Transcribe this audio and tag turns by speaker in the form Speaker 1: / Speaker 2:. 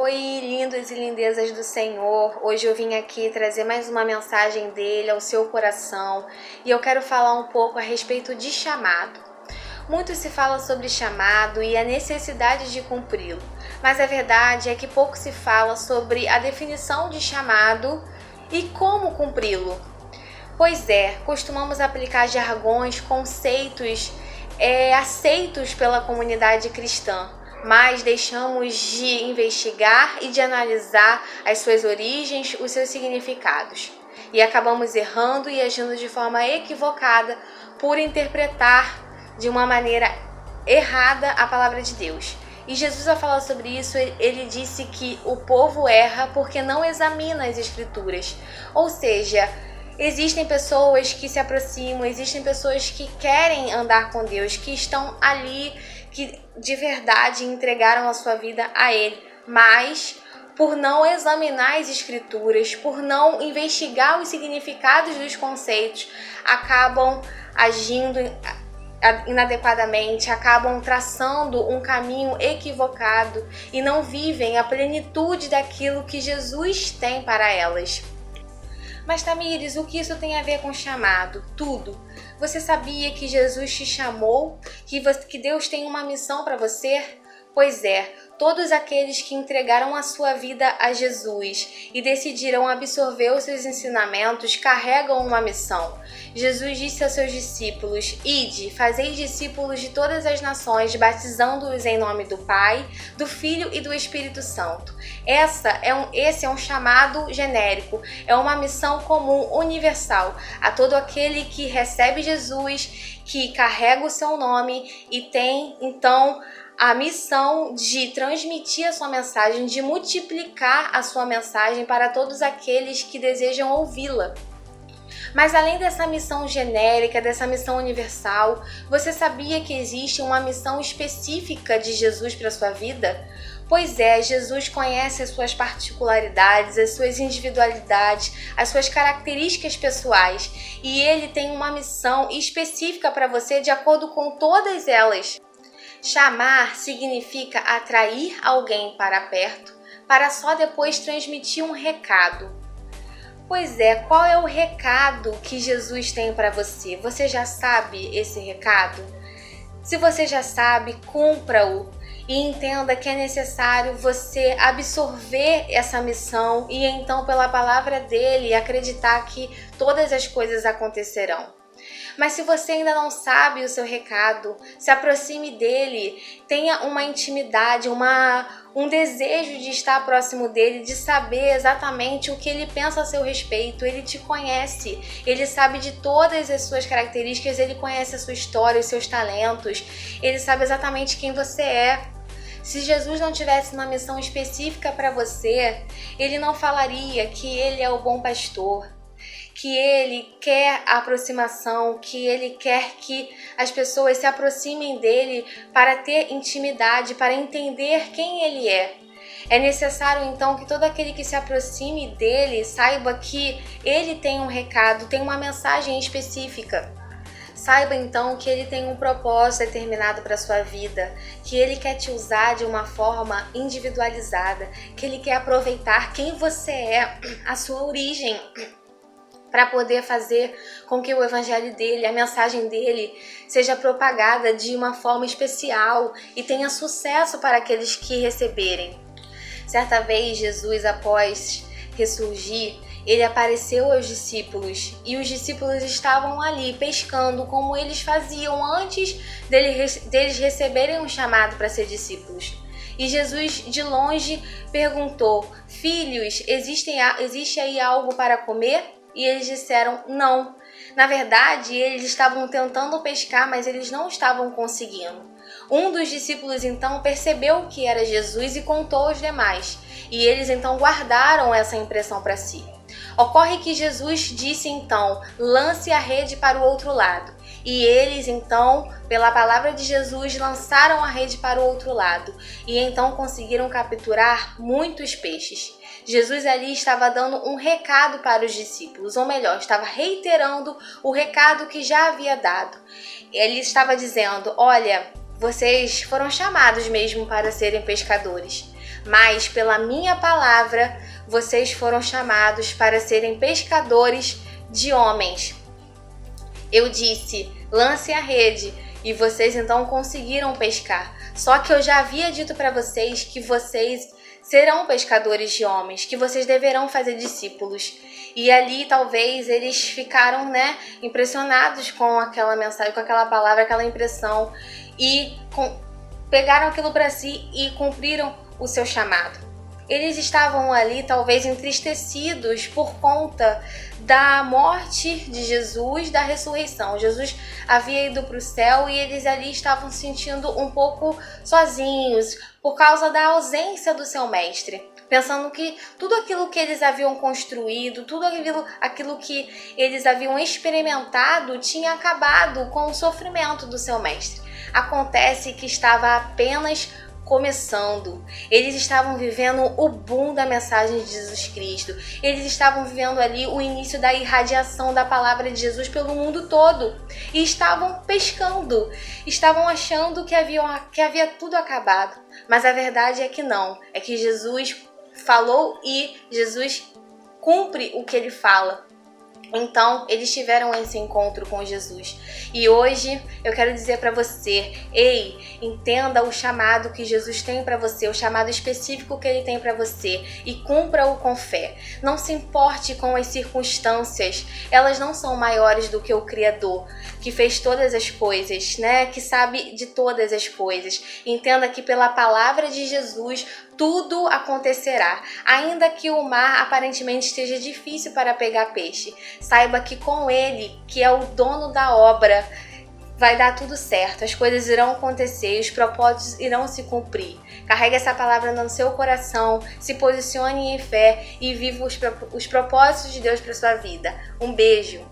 Speaker 1: Oi, lindos e lindezas do Senhor. Hoje eu vim aqui trazer mais uma mensagem dele ao seu coração e eu quero falar um pouco a respeito de chamado. Muito se fala sobre chamado e a necessidade de cumpri-lo, mas a verdade é que pouco se fala sobre a definição de chamado e como cumpri-lo. Pois é, costumamos aplicar jargões, conceitos aceitos pela comunidade cristã, mas deixamos de investigar e de analisar as suas origens, os seus significados. E acabamos errando e agindo de forma equivocada por interpretar de uma maneira errada a palavra de Deus. E Jesus, ao falar sobre isso, ele disse que o povo erra porque não examina as Escrituras. Ou seja, existem pessoas que se aproximam, existem pessoas que querem andar com Deus, que estão ali, que de verdade entregaram a sua vida a Ele, mas por não examinar as Escrituras, por não investigar os significados dos conceitos, acabam agindo inadequadamente, acabam traçando um caminho equivocado e não vivem a plenitude daquilo que Jesus tem para elas. Mas Tamires, o que isso tem a ver com chamado? Tudo. Você sabia que Jesus te chamou? Que Deus tem uma missão para você? Pois é, todos aqueles que entregaram a sua vida a Jesus e decidiram absorver os seus ensinamentos carregam uma missão. Jesus disse aos seus discípulos: Ide, fazei discípulos de todas as nações, batizando-os em nome do Pai, do Filho e do Espírito Santo. Esse é um chamado genérico, é uma missão comum, universal, a todo aquele que recebe Jesus, que carrega o seu nome e tem, então, a missão de transmitir a sua mensagem, de multiplicar a sua mensagem para todos aqueles que desejam ouvi-la. Mas além dessa missão genérica, dessa missão universal, você sabia que existe uma missão específica de Jesus para a sua vida? Pois é, Jesus conhece as suas particularidades, as suas individualidades, as suas características pessoais e Ele tem uma missão específica para você de acordo com todas elas. Chamar significa atrair alguém para perto, para só depois transmitir um recado. Pois é, qual é o recado que Jesus tem para você? Você já sabe esse recado? Se você já sabe, cumpra-o e entenda que é necessário você absorver essa missão e então, pela palavra dele, acreditar que todas as coisas acontecerão. Mas se você ainda não sabe o seu recado, se aproxime dele, tenha uma intimidade, um desejo de estar próximo dele, de saber exatamente o que ele pensa a seu respeito. Ele te conhece, ele sabe de todas as suas características, ele conhece a sua história, os seus talentos, ele sabe exatamente quem você é. Se Jesus não tivesse uma missão específica para você, ele não falaria que ele é o bom pastor, que ele quer a aproximação, que ele quer que as pessoas se aproximem dele para ter intimidade, para entender quem ele é. É necessário então que todo aquele que se aproxime dele saiba que ele tem um recado, tem uma mensagem específica. Saiba então que ele tem um propósito determinado para a sua vida, que ele quer te usar de uma forma individualizada, que ele quer aproveitar quem você é, a sua origem, para poder fazer com que o evangelho dele, a mensagem dele, seja propagada de uma forma especial e tenha sucesso para aqueles que receberem. Certa vez, Jesus, após ressurgir, ele apareceu aos discípulos e os discípulos estavam ali pescando como eles faziam antes deles receberem um chamado para ser discípulos. E Jesus, de longe, perguntou: Filhos, existe aí algo para comer? E eles disseram não. Na verdade, eles estavam tentando pescar, mas eles não estavam conseguindo. Um dos discípulos então percebeu que era Jesus e contou aos demais. E eles então guardaram essa impressão para si. Ocorre que Jesus disse então: lance a rede para o outro lado. E eles então, pela palavra de Jesus, lançaram a rede para o outro lado. E então conseguiram capturar muitos peixes. Jesus ali estava dando um recado para os discípulos, ou melhor, estava reiterando o recado que já havia dado. Ele estava dizendo: olha, vocês foram chamados mesmo para serem pescadores, mas pela minha palavra vocês foram chamados para serem pescadores de homens. Eu disse, lancem a rede, e vocês então conseguiram pescar. Só que eu já havia dito para vocês que vocês serão pescadores de homens, que vocês deverão fazer discípulos. E ali talvez eles ficaram, impressionados com aquela mensagem, com aquela palavra, aquela impressão, e pegaram aquilo para si e cumpriram o seu chamado. Eles estavam ali talvez entristecidos por conta da morte de Jesus, da ressurreição. Jesus havia ido para o céu e eles ali estavam se sentindo um pouco sozinhos por causa da ausência do seu mestre. Pensando que tudo aquilo que eles haviam construído, tudo aquilo que eles haviam experimentado tinha acabado com o sofrimento do seu mestre. Acontece que estava apenas começando. Eles estavam vivendo o boom da mensagem de Jesus Cristo. Eles estavam vivendo ali o início da irradiação da palavra de Jesus pelo mundo todo. E estavam pescando. Estavam achando que havia tudo acabado. Mas a verdade é que não. É que Jesus falou e Jesus cumpre o que ele fala. Então, eles tiveram esse encontro com Jesus. E hoje eu quero dizer para você, ei, entenda o chamado que Jesus tem para você, o chamado específico que ele tem para você e cumpra-o com fé. Não se importe com as circunstâncias, elas não são maiores do que o Criador, que fez todas as coisas, que sabe de todas as coisas. Entenda que pela palavra de Jesus, tudo acontecerá. Ainda que o mar aparentemente esteja difícil para pegar peixe, saiba que com ele, que é o dono da obra, vai dar tudo certo. As coisas irão acontecer, os propósitos irão se cumprir. Carregue essa palavra no seu coração, se posicione em fé e viva os propósitos de Deus para sua vida. Um beijo!